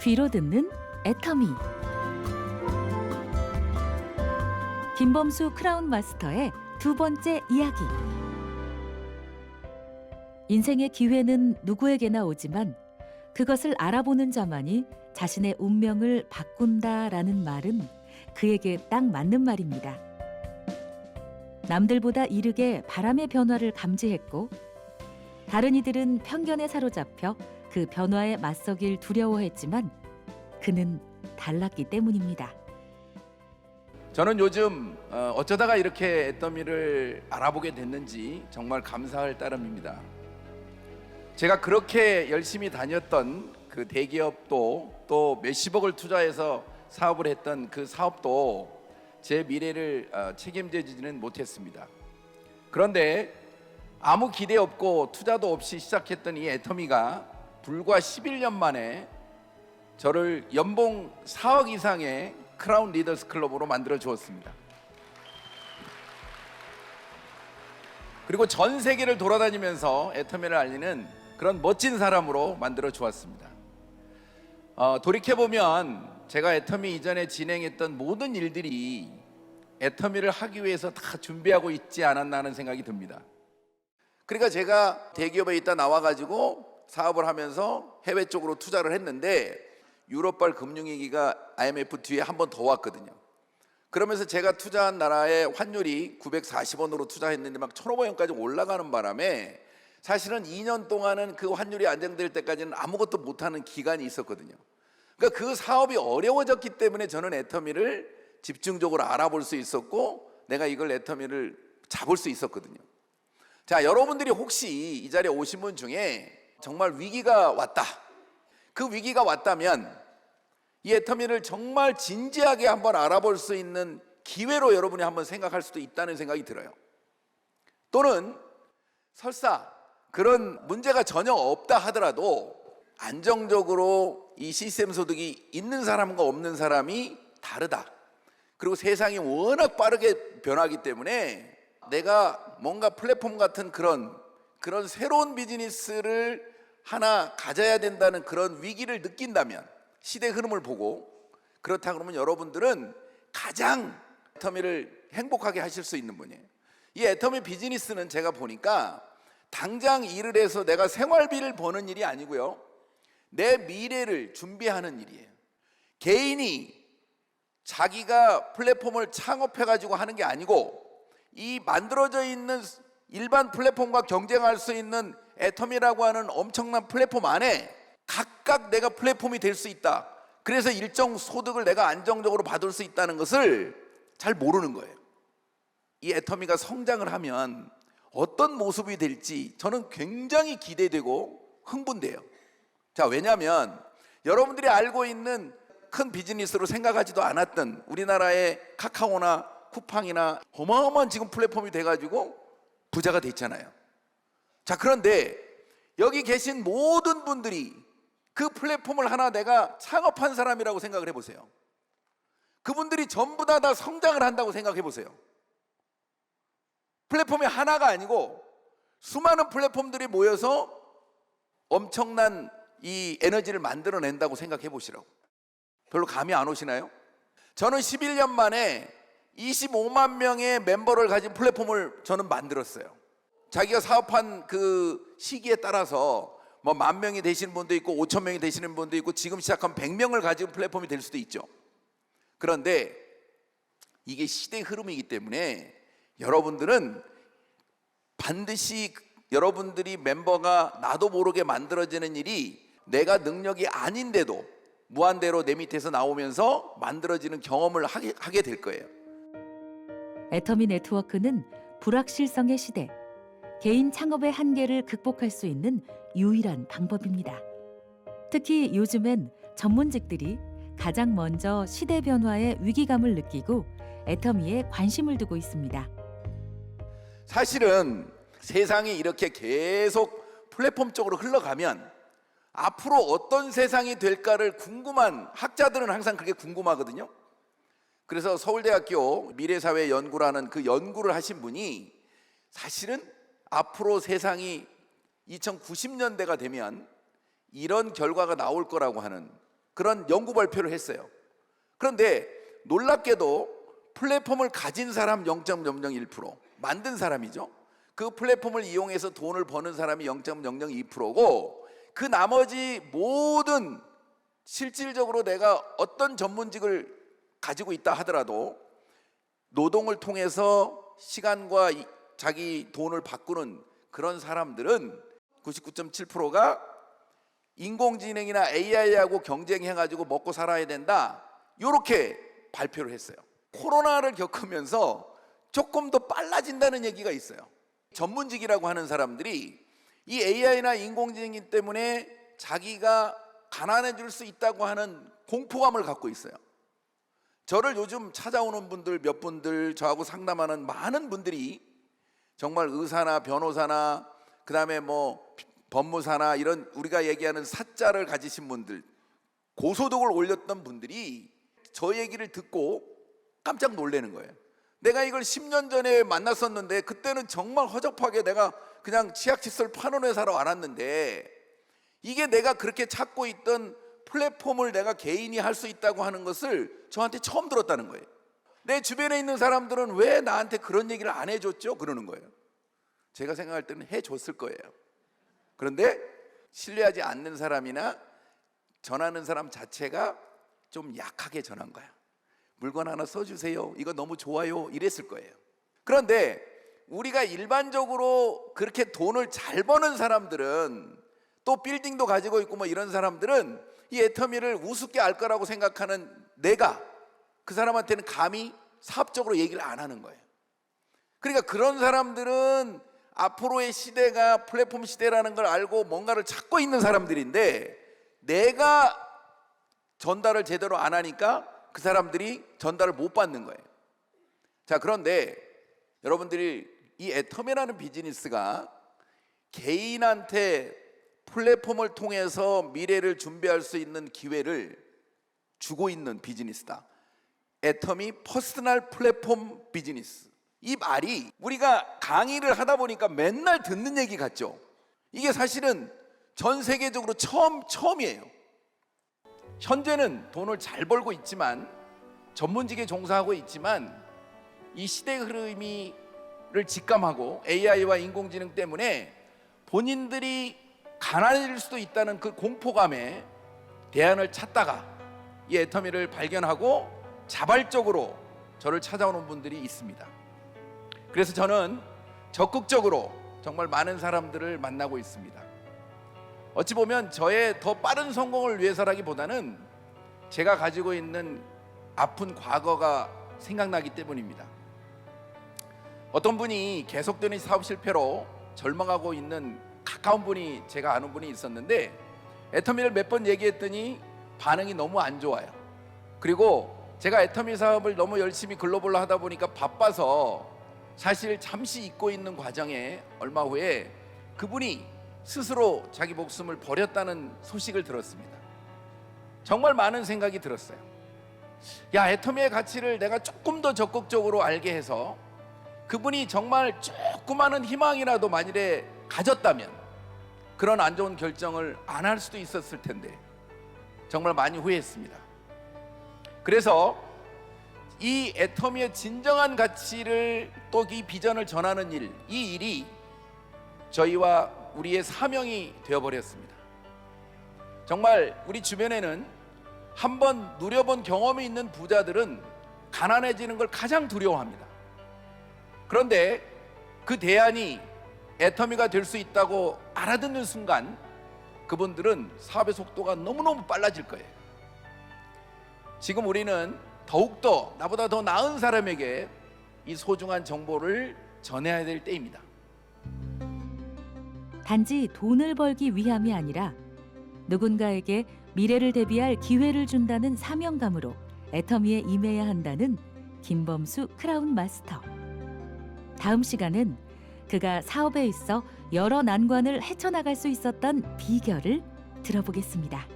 귀로 듣는 애터미. 김범수 크라운 마스터의 두 번째 이야기. 인생의 기회는 누구에게나 오지만 그것을 알아보는 자만이 자신의 운명을 바꾼다라는 말은 그에게 딱 맞는 말입니다. 남들보다 이르게 바람의 변화를 감지했고 다른 이들은 편견에 사로잡혀 그 변화에 맞서길 두려워했지만 그는 달랐기 때문입니다. 저는 요즘 어쩌다가 이렇게 애터미를 알아보게 됐는지 정말 감사할 따름입니다. 제가 그렇게 열심히 다녔던 그 대기업도 또 몇십억을 투자해서 사업을 했던 그 사업도 제 미래를 책임지지는 못했습니다. 그런데 아무 기대 없고 투자도 없이 시작했던 이 애터미가 불과 11년 만에 저를 연봉 4억 이상의 크라운 리더스 클럽으로 만들어 주었습니다. 그리고 전 세계를 돌아다니면서 애터미를 알리는 그런 멋진 사람으로 만들어 주었습니다. 돌이켜보면 제가 애터미 이전에 진행했던 모든 일들이 애터미를 하기 위해서 다 준비하고 있지 않았나 하는 생각이 듭니다. 그러니까 제가 대기업에 있다 나와가지고 사업을 하면서 해외 쪽으로 투자를 했는데 유럽발 금융위기가 IMF 뒤에 한 번 더 왔거든요. 그러면서 제가 투자한 나라의 환율이 940원으로 투자했는데 막 1,500원까지 올라가는 바람에 사실은 2년 동안은 그 환율이 안정될 때까지는 아무것도 못하는 기간이 있었거든요. 그러니까 그 사업이 어려워졌기 때문에 저는 애터미를 집중적으로 알아볼 수 있었고 내가 이걸 애터미를 잡을 수 있었거든요. 자, 여러분들이 혹시 이 자리에 오신 분 중에 정말 위기가 왔다, 그 위기가 왔다면 이 애터미를 정말 진지하게 한번 알아볼 수 있는 기회로 여러분이 한번 생각할 수도 있다는 생각이 들어요. 또는 설사 그런 문제가 전혀 없다 하더라도 안정적으로 이 시스템 소득이 있는 사람과 없는 사람이 다르다. 그리고 세상이 워낙 빠르게 변하기 때문에 내가 뭔가 플랫폼 같은 그런 새로운 비즈니스를 하나 가져야 된다는 그런 위기를 느낀다면, 시대 흐름을 보고 그렇다 그러면 여러분들은 가장 애터미를 행복하게 하실 수 있는 분이에요. 이 애터미 비즈니스는 제가 보니까 당장 일을 해서 내가 생활비를 버는 일이 아니고요, 내 미래를 준비하는 일이에요. 개인이 자기가 플랫폼을 창업해가지고 하는 게 아니고 이 만들어져 있는 일반 플랫폼과 경쟁할 수 있는 애터미라고 하는 엄청난 플랫폼 안에 각각 내가 플랫폼이 될 수 있다. 그래서 일정 소득을 내가 안정적으로 받을 수 있다는 것을 잘 모르는 거예요. 이 애터미가 성장을 하면 어떤 모습이 될지 저는 굉장히 기대되고 흥분돼요. 자, 왜냐하면 여러분들이 알고 있는 큰 비즈니스로 생각하지도 않았던 우리나라의 카카오나 쿠팡이나 어마어마한 지금 플랫폼이 돼가지고 부자가 됐잖아요. 자, 그런데 여기 계신 모든 분들이 그 플랫폼을 하나 내가 창업한 사람이라고 생각을 해보세요. 그분들이 전부 다 성장을 한다고 생각해 보세요. 플랫폼이 하나가 아니고 수많은 플랫폼들이 모여서 엄청난 이 에너지를 만들어낸다고 생각해 보시라고. 별로 감이 안 오시나요? 저는 11년 만에 25만 명의 멤버를 가진 플랫폼을 저는 만들었어요. 자기가 사업한 그 시기에 따라서 뭐 10,000명이 되시는 분도 있고 5,000명이 되시는 분도 있고 지금 시작하면 100명을 가진 플랫폼이 될 수도 있죠. 그런데 이게 시대 흐름이기 때문에 여러분들은 반드시 여러분들이 멤버가 나도 모르게 만들어지는 일이 내가 능력이 아닌데도 무한대로 내 밑에서 나오면서 만들어지는 경험을 하게 될 거예요. 애터미 네트워크는 불확실성의 시대, 개인 창업의 한계를 극복할 수 있는 유일한 방법입니다. 특히 요즘엔 전문직들이 가장 먼저 시대 변화의 위기감을 느끼고 애터미에 관심을 두고 있습니다. 사실은 세상이 이렇게 계속 플랫폼 쪽으로 흘러가면 앞으로 어떤 세상이 될까를 궁금한 학자들은 항상 그게 궁금하거든요. 그래서 서울대학교 미래사회연구라는 그 연구를 하신 분이 사실은 앞으로 세상이 2090년대가 되면 이런 결과가 나올 거라고 하는 그런 연구 발표를 했어요. 그런데 놀랍게도 플랫폼을 가진 사람 0.001%, 만든 사람이죠. 그 플랫폼을 이용해서 돈을 버는 사람이 0.002%고 그 나머지 모든 실질적으로 내가 어떤 전문직을 가지고 있다 하더라도 노동을 통해서 시간과 자기 돈을 바꾸는 그런 사람들은 99.7%가 인공지능이나 AI하고 경쟁해가지고 먹고 살아야 된다, 이렇게 발표를 했어요. 코로나를 겪으면서 조금 더 빨라진다는 얘기가 있어요. 전문직이라고 하는 사람들이 이 AI나 인공지능 때문에 자기가 가난해질 수 있다고 하는 공포감을 갖고 있어요. 저를 요즘 찾아오는 분들 몇 분들, 저하고 상담하는 많은 분들이 정말 의사나 변호사나 그다음에 뭐 법무사나 이런 우리가 얘기하는 사자를 가지신 분들, 고소득을 올렸던 분들이 저 얘기를 듣고 깜짝 놀라는 거예요. 내가 이걸 10년 전에 만났었는데 그때는 정말 허접하게 내가 그냥 치약칫솔 파는 회사로 알았는데 이게 내가 그렇게 찾고 있던 플랫폼을 내가 개인이 할 수 있다고 하는 것을 저한테 처음 들었다는 거예요. 내 주변에 있는 사람들은 왜 나한테 그런 얘기를 안 해줬죠? 그러는 거예요. 제가 생각할 때는 해줬을 거예요. 그런데 신뢰하지 않는 사람이나 전하는 사람 자체가 좀 약하게 전한 거야. 물건 하나 써주세요, 이거 너무 좋아요, 이랬을 거예요. 그런데 우리가 일반적으로 그렇게 돈을 잘 버는 사람들은, 또 빌딩도 가지고 있고 뭐 이런 사람들은 이 애터미를 우습게 알 거라고 생각하는 내가 그 사람한테는 감히 사업적으로 얘기를 안 하는 거예요. 그러니까 그런 사람들은 앞으로의 시대가 플랫폼 시대라는 걸 알고 뭔가를 찾고 있는 사람들인데 내가 전달을 제대로 안 하니까 그 사람들이 전달을 못 받는 거예요. 자, 그런데 여러분들이 이 애터미라는 비즈니스가 개인한테 플랫폼을 통해서 미래를 준비할 수 있는 기회를 주고 있는 비즈니스다. 애터미 퍼스널 플랫폼 비즈니스. 이 말이 우리가 강의를 하다 보니까 맨날 듣는 얘기 같죠? 이게 사실은 전 세계적으로 처음이에요. 현재는 돈을 잘 벌고 있지만, 전문직에 종사하고 있지만 이 시대 흐름을 직감하고 AI와 인공지능 때문에 본인들이 가난해질 수도 있다는 그 공포감에 대안을 찾다가 이 애터미를 발견하고 자발적으로 저를 찾아오는 분들이 있습니다. 그래서 저는 적극적으로 정말 많은 사람들을 만나고 있습니다. 어찌 보면 저의 더 빠른 성공을 위해서라기보다는 제가 가지고 있는 아픈 과거가 생각나기 때문입니다. 어떤 분이 계속되는 사업 실패로 절망하고 있는 가까운 분이, 제가 아는 분이 있었는데 애터미를 몇 번 얘기했더니 반응이 너무 안 좋아요. 그리고 제가 애터미 사업을 너무 열심히 글로벌로 하다 보니까 바빠서 사실 잠시 잊고 있는 과정에 얼마 후에 그분이 스스로 자기 목숨을 버렸다는 소식을 들었습니다. 정말 많은 생각이 들었어요. 야, 애터미의 가치를 내가 조금 더 적극적으로 알게 해서 그분이 정말 조그마한 희망이라도 만일에 가졌다면 그런 안 좋은 결정을 안 할 수도 있었을 텐데 정말 많이 후회했습니다. 그래서 이 애터미의 진정한 가치를, 또 이 비전을 전하는 일, 이 일이 저희와 우리의 사명이 되어버렸습니다. 정말 우리 주변에는 한번 누려본 경험이 있는 부자들은 가난해지는 걸 가장 두려워합니다. 그런데 그 대안이 애터미가 될 수 있다고 알아듣는 순간 그분들은 사업의 속도가 너무너무 빨라질 거예요. 지금 우리는 더욱더 나보다 더 나은 사람에게 이 소중한 정보를 전해야 될 때입니다. 단지 돈을 벌기 위함이 아니라 누군가에게 미래를 대비할 기회를 준다는 사명감으로 애터미에 임해야 한다는 김범수 크라운 마스터. 다음 시간은 그가 사업에 있어 여러 난관을 헤쳐나갈 수 있었던 비결을 들어보겠습니다.